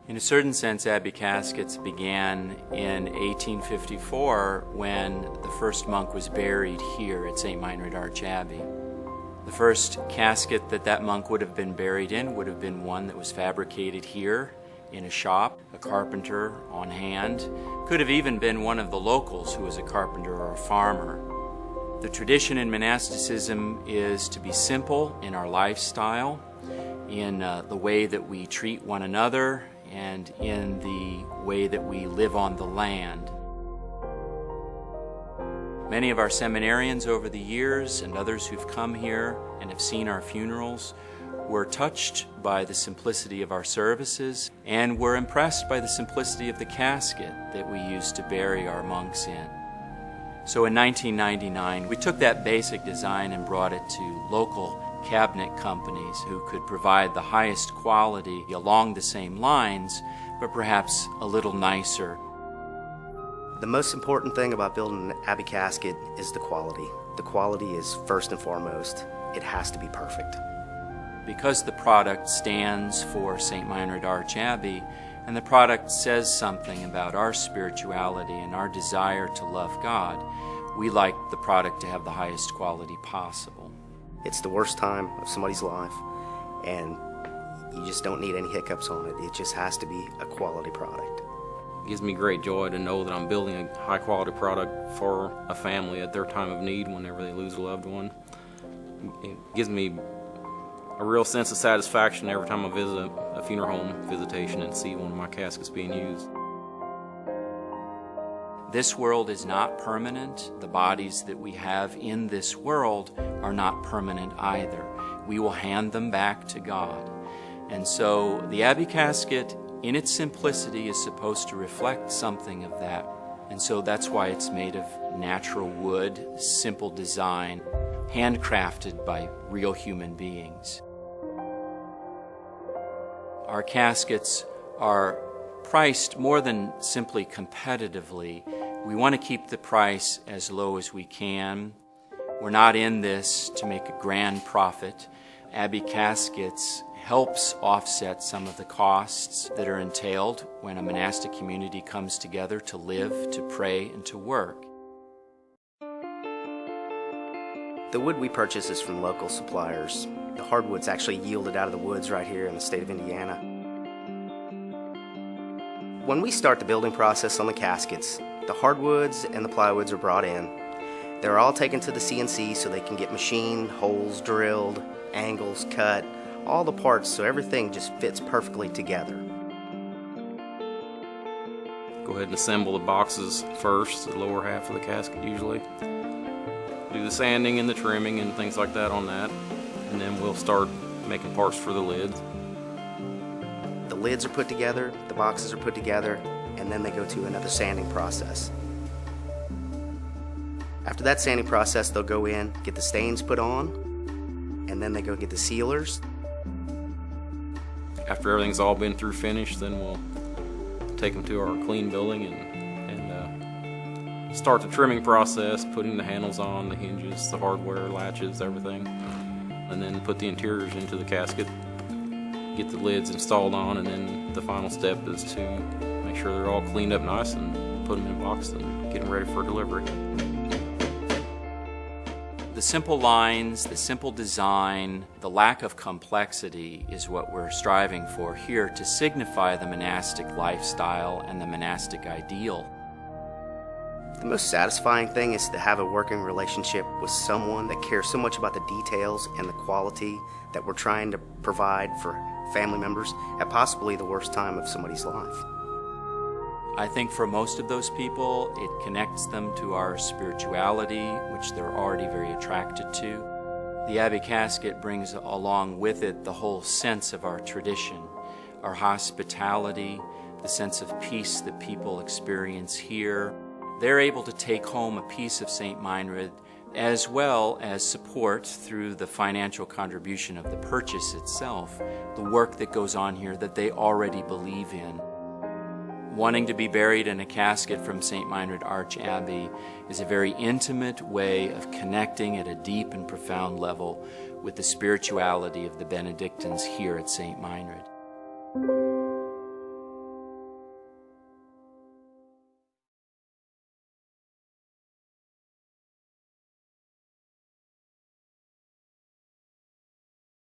In a certain sense, Abbey Caskets began in 1854 when the first monk was buried here at St. Meinrad Arch Abbey. The first casket that monk would have been buried in would have been one that was fabricated here in a shop, a carpenter on hand. Could have even been one of the locals who was a carpenter or a farmer. The tradition in monasticism is to be simple in our lifestyle, in the way that we treat one another, and in the way that we live on the land. Many of our seminarians over the years and others who've come here and have seen our funerals were touched by the simplicity of our services and were impressed by the simplicity of the casket that we used to bury our monks in. So in 1999, we took that basic design and brought it to local cabinet companies who could provide the highest quality along the same lines, but perhaps a little nicer. The most important thing about building an Abbey casket is the quality. The quality is first and foremost. It has to be perfect. Because the product stands for St. Meinrad Arch Abbey, and the product says something about our spirituality and our desire to love God, we like the product to have the highest quality possible. It's the worst time of somebody's life, and you just don't need any hiccups on it. It just has to be a quality product. It gives me great joy to know that I'm building a high-quality product for a family at their time of need whenever they lose a loved one. It gives me a real sense of satisfaction every time I visit a funeral home visitation and see one of my caskets being used. This world is not permanent. The bodies that we have in this world are not permanent either. We will hand them back to God. And so the Abbey casket, in its simplicity, is supposed to reflect something of that. And so that's why it's made of natural wood, simple design, handcrafted by real human beings. Our caskets are priced more than simply competitively. We want to keep the price as low as we can. We're not in this to make a grand profit. Abbey Caskets helps offset some of the costs that are entailed when a monastic community comes together to live, to pray, and to work. The wood we purchase is from local suppliers. The hardwood's actually yielded out of the woods right here in the state of Indiana. When we start the building process on the caskets, the hardwoods and the plywoods are brought in. They're all taken to the CNC so they can get machined, holes drilled, angles cut, all the parts so everything just fits perfectly together. Go ahead and assemble the boxes first, the lower half of the casket usually. Do the sanding and the trimming and things like that on that, and then we'll start making parts for the lids. The lids are put together, the boxes are put together, and then they go to another sanding process. After that sanding process, they'll go in, get the stains put on, and then they go get the sealers. After everything's all been through finished, then we'll take them to our clean building and start the trimming process, putting the handles on, the hinges, the hardware, latches, everything, and then put the interiors into the casket, get the lids installed on, and then the final step is to make sure they're all cleaned up nice and put them in a box and get them ready for delivery. The simple lines, the simple design, the lack of complexity is what we're striving for here to signify the monastic lifestyle and the monastic ideal. The most satisfying thing is to have a working relationship with someone that cares so much about the details and the quality that we're trying to provide for family members at possibly the worst time of somebody's life. I think for most of those people, it connects them to our spirituality, which they're already very attracted to. The Abbey casket brings along with it the whole sense of our tradition, our hospitality, the sense of peace that people experience here. They're able to take home a piece of St. Meinrad as well as support through the financial contribution of the purchase itself, the work that goes on here that they already believe in. Wanting to be buried in a casket from St. Meinrad Arch Abbey is a very intimate way of connecting at a deep and profound level with the spirituality of the Benedictines here at St. Meinrad.